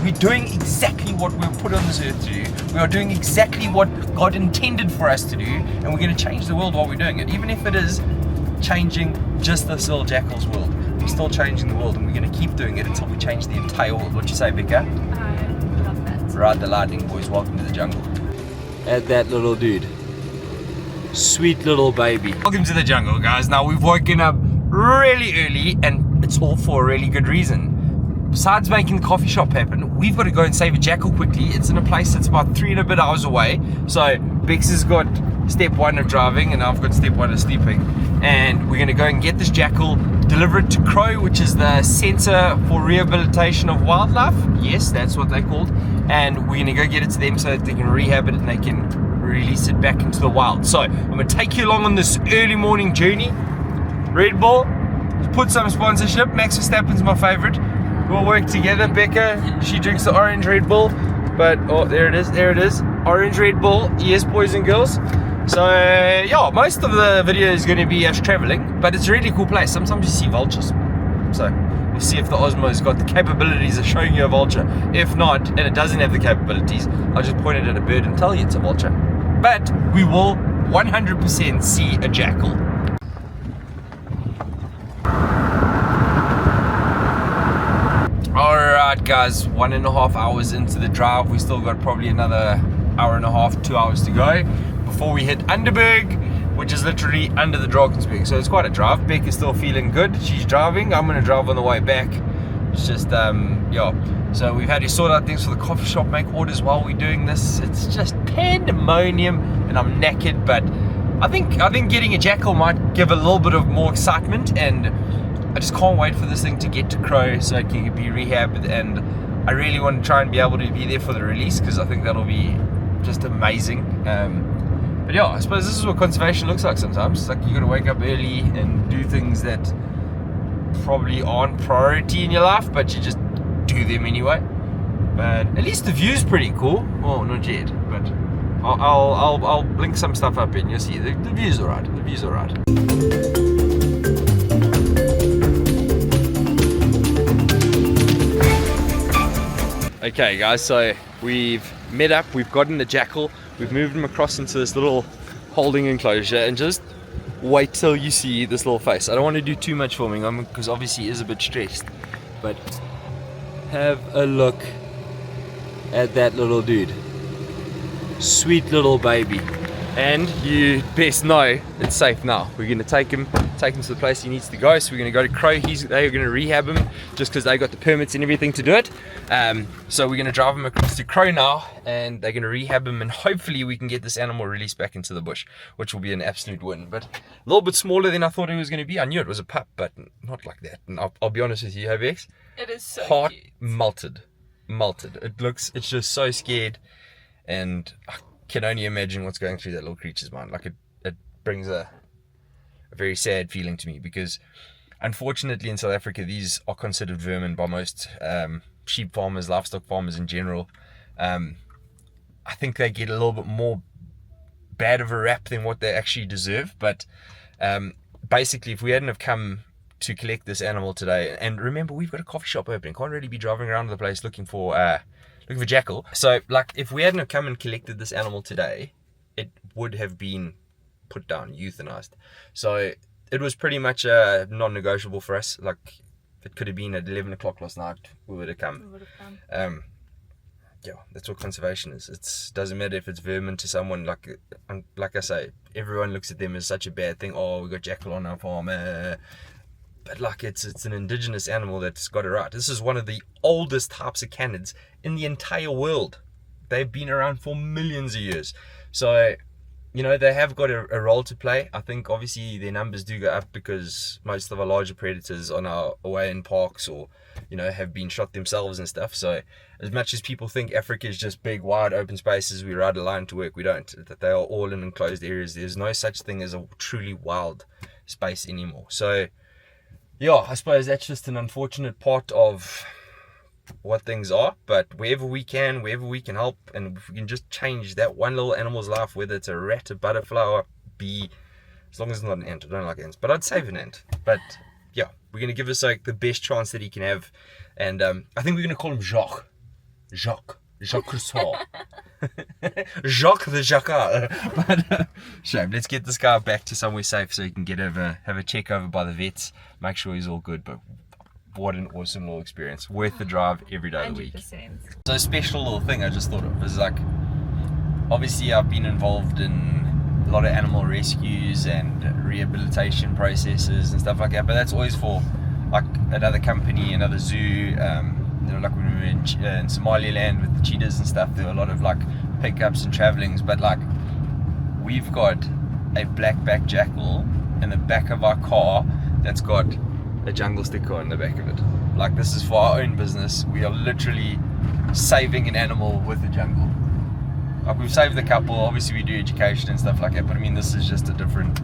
we're doing exactly what we were put on this earth to do. We are doing exactly what God intended for us to do, and we're going to change the world while we're doing it. Even if it is changing just this little Jackal's world, we're still changing the world, and we're going to keep doing it until we change the entire world. What you say, Becca? I love that. Ride the lightning, boys. Welcome to the jungle. Add that little dude. Sweet little baby. Welcome to the jungle, guys. Now, we've woken up really early, and it's all for a really good reason. Besides making the coffee shop happen, we've got to go and save a jackal quickly. It's in a place that's about 3 and a bit hours away. So Bex has got step 1 of driving, and I've got step 1 of sleeping. And we're going to go and get this jackal, deliver it to Crow, which is the Center for Rehabilitation of Wildlife. Yes, that's what they're called. And we're going to go get it to them so that they can rehab it and they can release it back into the wild. So I'm going to take you along on this early morning journey. Red Bull, put some sponsorship. Max Verstappen's my favorite. We'll work together. Becca, she drinks the orange Red Bull, but oh, there it is, orange Red Bull. Yes, boys and girls. So yeah, most of the video is going to be us traveling, but it's a really cool place. Sometimes you see vultures, so we'll see if the Osmo's got the capabilities of showing you a vulture. If not, and it doesn't have the capabilities, I'll just point it at a bird and tell you it's a vulture. But we will 100% see a jackal. Alright guys, 1.5 hours into the drive. We still got probably another hour and a half, 2 hours to go before we hit Underberg, which is literally under the Drakensberg. So it's quite a drive. Beck is still feeling good. She's driving. I'm going to drive on the way back. It's just, yeah. So we've had to sort out things for the coffee shop, make orders while we're doing this. It's just pandemonium, and I'm knackered. But I think getting a jackal might give a little bit of more excitement, and I just can't wait for this thing to get to Crow so it can be rehabbed, and I really want to try and be able to be there for the release, because I think that'll be just amazing. But yeah, I suppose this is what conservation looks like sometimes. It's like you got to wake up early and do things that probably aren't priority in your life, but you just do them anyway. But at least the view's pretty cool. Well, not yet, but I'll link some stuff up in. You'll see the view's alright. The view's alright. Okay guys, so we've met up, we've gotten the jackal, we've moved him across into this little holding enclosure, and just wait till you see this little face. I don't want to do too much filming because obviously he is a bit stressed, but have a look at that little dude. Sweet little baby. And you best know it's safe now. We're going to take him to the place he needs to go. So we're going to go to Crow. They're going to rehab him just because they got the permits and everything to do it. So we're going to drive him across to Crow now, and they're going to rehab him, and hopefully we can get this animal released back into the bush, which will be an absolute win. But a little bit smaller than I thought it was going to be. I knew it was a pup, but not like that. And I'll be honest with you, hey Bex, It is so heart cute. melted. It's just so scared, and I can only imagine what's going through that little creature's mind. Like it brings a very sad feeling to me, because unfortunately in South Africa these are considered vermin by most sheep farmers, livestock farmers in general. I think they get a little bit more bad of a rap than what they actually deserve. But basically, if we hadn't have come to collect this animal today, and remember we've got a coffee shop opening, can't really be driving around the place looking for jackal. So like, if we hadn't have come and collected this animal today, it would have been put down, euthanized. So it was pretty much non-negotiable for us. Like, if it could have been at 11 o'clock last night, we would have come. Yeah, that's what conservation is. It doesn't matter if it's vermin to someone. Like I say, everyone looks at them as such a bad thing. Oh, we got jackal on our farm. But like, it's an indigenous animal that's got it right. This is one of the oldest types of canids in the entire world. They've been around for millions of years. So, you know, they have got a role to play. I think obviously their numbers do go up because most of our larger predators are now away in parks, or, you know, have been shot themselves and stuff. So as much as people think Africa is just big, wide, open spaces, we ride a line to work, we don't. That they are all in enclosed areas. There's no such thing as a truly wild space anymore. So yeah, I suppose that's just an unfortunate part of what things are, but wherever we can help, and if we can just change that one little animal's life, whether it's a rat, a butterfly, or a bee, as long as it's not an ant. I don't like ants, but I'd save an ant. But yeah, we're going to give us like the best chance that he can have, and I think we're going to call him Jacques. Jacques Rousseau. Jacques the Jackal. But shame. Let's get this guy back to somewhere safe so he can have a check over by the vets, make sure he's all good. But what an awesome little experience. Worth the drive every day of the week. 100%. So a special little thing I just thought of is like, obviously I've been involved in a lot of animal rescues and rehabilitation processes and stuff like that, but that's always for like another company, another zoo. You know, like when we were in Somaliland with the cheetahs and stuff, there were a lot of like pickups and travelings, but like we've got a black-backed jackal in the back of our car that's got a jungle sticker on the back of it. Like, this is for our own business. We are literally saving an animal with the jungle. Like, we've saved a couple, obviously we do education and stuff like that, but I mean, this is just a different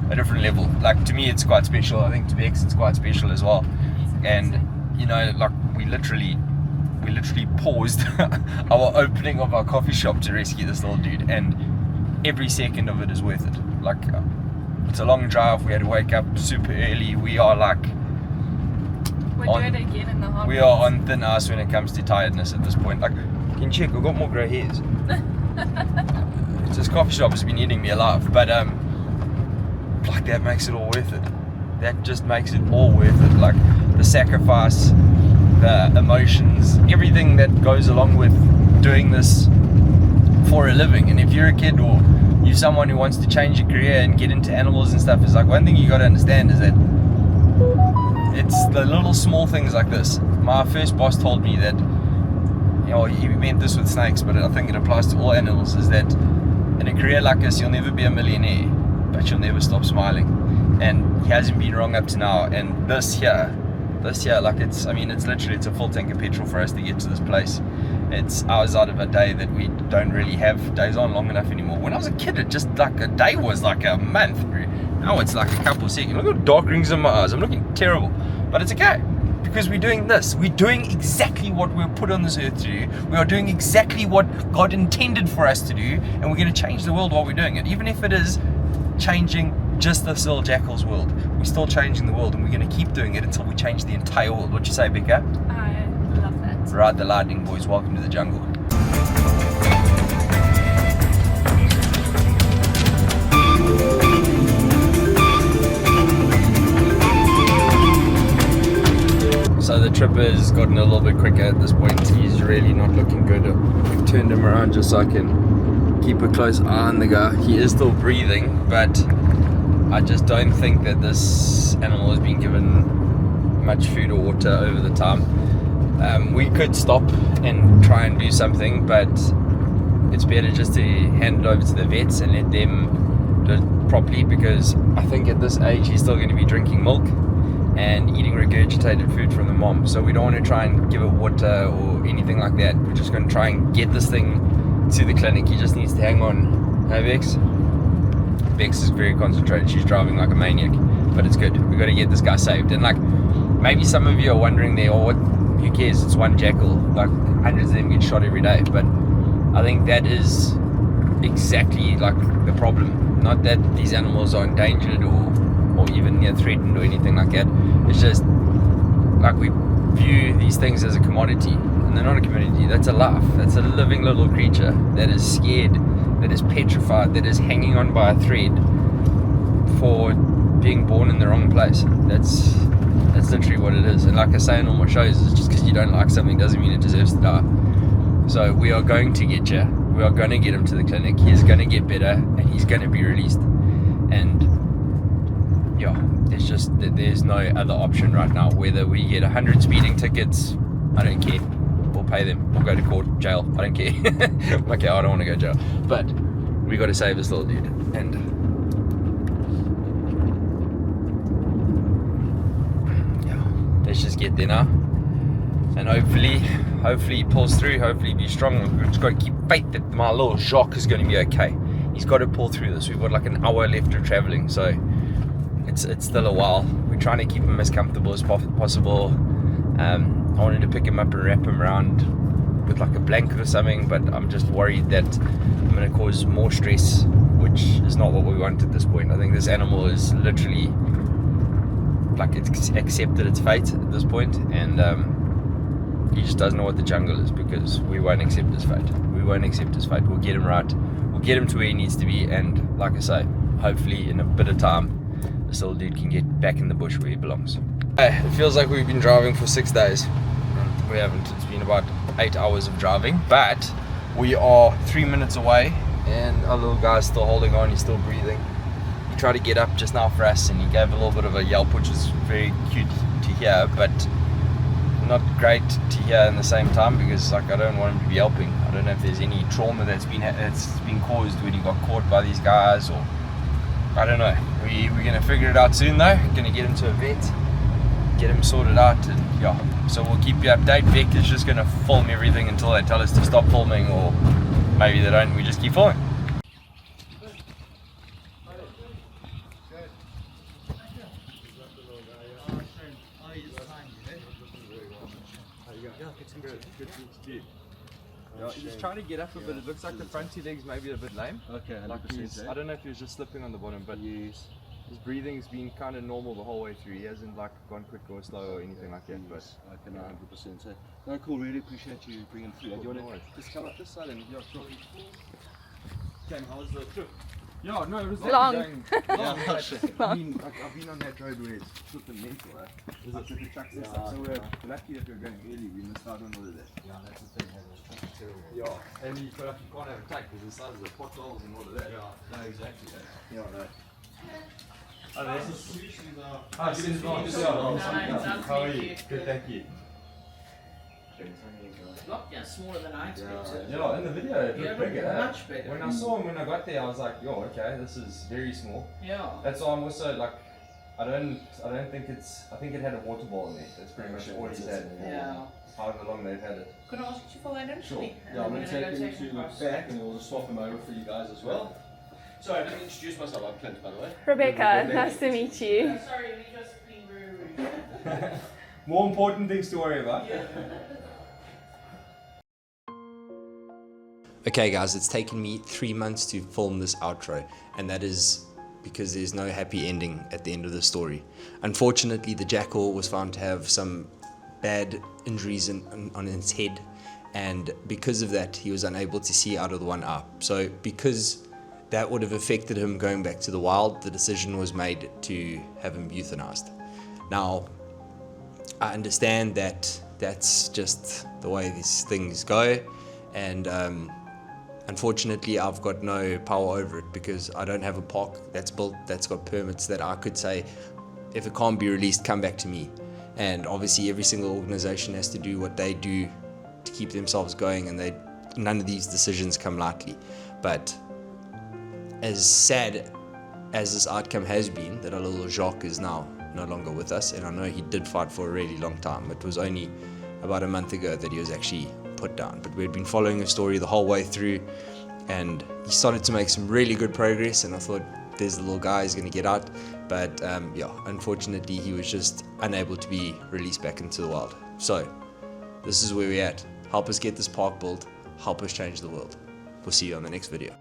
level. Like, to me it's quite special. I think to Bex it's quite special as well. And you know, like, we literally paused our opening of our coffee shop to rescue this little dude, and every second of it is worth it. Like, it's a long drive, we had to wake up super early, we are like We'll do it again in the hot we are on thin ice when it comes to tiredness at this point. Like, can you check, I've got more grey hairs. This coffee shop has been eating me alive, but like, that makes it all worth it. That just makes it all worth it. Like, the sacrifice, the emotions, everything that goes along with doing this for a living. And if you're a kid or you're someone who wants to change your career and get into animals and stuff, it's like, one thing you got to understand is that it's the little small things like this. My first boss told me that, you know, he meant this with snakes, but I think it applies to all animals, is that in a career like this, you'll never be a millionaire, but you'll never stop smiling. And he hasn't been wrong up to now. And this here, like, it's literally, it's a full tank of petrol for us to get to this place. It's hours out of a day that we don't really have. Days aren't long enough anymore. When I was a kid, it just, like, a day was like a month. Now it's like a couple of seconds. Look at the dark rings in my eyes. I'm looking terrible, but it's okay, because we're doing this. We're doing exactly what we're put on this earth to do. We are doing exactly what God intended for us to do, and we're going to change the world while we're doing it. Even if it is changing just this little jackal's world, we're still changing the world, and we're going to keep doing it until we change the entire world. What you say, Becca? I love that. Ride the lightning, boys. Welcome to the jungle. So the trip has gotten a little bit quicker at this point. He's really not looking good. I've turned him around just so I can keep a close eye on the guy. He is still breathing, but I just don't think that this animal has been given much food or water over the time. We could stop and try and do something, but it's better just to hand it over to the vets and let them do it properly, because I think at this age he's still going to be drinking milk and eating regurgitated food from the mom. So we don't want to try and give it water or anything like that. We're just going to try and get this thing to the clinic. He just needs to hang on. Hey, Bex? Bex is very concentrated. She's driving like a maniac, but it's good. We've got to get this guy saved. And like, maybe some of you are wondering there, oh, who cares? It's one jackal. Like, hundreds of them get shot every day. But I think that is exactly like the problem. Not that these animals are endangered or even threatened or anything like that. It's just like, we view these things as a commodity, and they're not a commodity. That's a life. That's a living little creature that is scared, that is petrified, that is hanging on by a thread for being born in the wrong place. That's literally what it is. And like I say in all my shows, it's just because you don't like something doesn't mean it deserves to die. So we are going to get you. We are going to get him to the clinic. He's going to get better, and he's going to be released. And yeah, it's just that there's no other option right now. Whether we get 100 speeding tickets, I don't care. We'll pay them. We'll go to court, jail. I don't care. Okay, I don't want to go to jail. But we got to save this little dude. And yeah, let's just get there now. And hopefully he pulls through. Hopefully be strong. We've just got to keep faith that my little Jacques is going to be okay. He's got to pull through this. We've got like an hour left of traveling, so it's still a while. We're trying to keep him as comfortable as possible. I wanted to pick him up and wrap him around with like a blanket or something, but I'm just worried that I'm going to cause more stress, which is not what we want at this point. I think this animal is literally like, it's accepted its fate at this point, and He just doesn't know what the jungle is, because we won't accept his fate. We won't accept his fate. We'll get him right. We'll get him to where he needs to be, and like I say, hopefully in a bit of time, this little dude can get back in the bush where he belongs. It feels like we've been driving for 6 days. We haven't. It's been about 8 hours of driving, but we are 3 minutes away, and our little guy's still holding on. He's still breathing. He tried to get up just now for us, and he gave a little bit of a yelp, which is very cute to hear, but not great to hear in the same time, because like I don't want him to be yelping. I don't know if there's any trauma that's been caused when he got caught by these guys, or I don't know. We're gonna figure it out soon though. Gonna get him to a vet, get him sorted out, and yeah. So we'll keep you updated. Vic is just gonna film everything until they tell us to stop filming, or maybe they don't. We just keep filming. Yeah, he's trying to get up a bit. It looks like the front two legs maybe a bit lame. Okay, Like I don't know if he was just slipping on the bottom, but his breathing's been kind of normal the whole way through. He hasn't like gone quick or slow or anything like that. But I can 100% say. No, cool. Really appreciate you bringing through. Do you want to just come up this side and yeah, sure. Ken, how was the trip? Yeah, no, it was Long. long. Long. I've been on that road where it's flipping mental, right? Is it the trucks and stuff? So we're lucky that we're going early. We missed out on all of that. Yeah, that's the thing. That's terrible. Yeah, and you can't have a take because the size of the potholes and all of that. Yeah, no, exactly. Yeah, no. Oh, this is Hi, good How are you? Good, thank you. Yeah, smaller than I expected. Yeah, in the video it looked bigger. Much bigger. When I saw him when I got there, I was like, yo, okay, this is very small. Yeah. That's why I'm also like, I think I think it had a water ball in there. That's pretty much all it's had. Yeah. However long they've had it. Could I ask you to follow that in? Sure. Me? Yeah, I'm going to gonna take him to across. the back and then we'll just swap him over for you guys as well. Sorry, I didn't introduce myself. I'm Clint, by the way. Rebecca, nice to meet you. Sorry, we just being very rude. More important things to worry about. Okay guys, it's taken me 3 months to film this outro, and that is because there's no happy ending at the end of the story. Unfortunately, the Jackal was found to have some bad injuries on his head, and because of that he was unable to see out of the one eye. So because that would have affected him going back to the wild, the decision was made to have him euthanized. Now, I understand that that's just the way these things go, and unfortunately I've got no power over it, because I don't have a park that's built, that's got permits that I could say, if it can't be released, come back to me. And obviously every single organization has to do what they do to keep themselves going, and none of these decisions come lightly. But as sad as this outcome has been, that our little Jacques is now no longer with us, and I know he did fight for a really long time. It was only about a month ago that he was actually put down, but we'd been following his story the whole way through, and he started to make some really good progress, and I thought, there's the little guy, he's going to get out. But yeah, unfortunately he was just unable to be released back into the wild. So this is where we're at. Help us get this park built, help us change the world. We'll see you on the next video.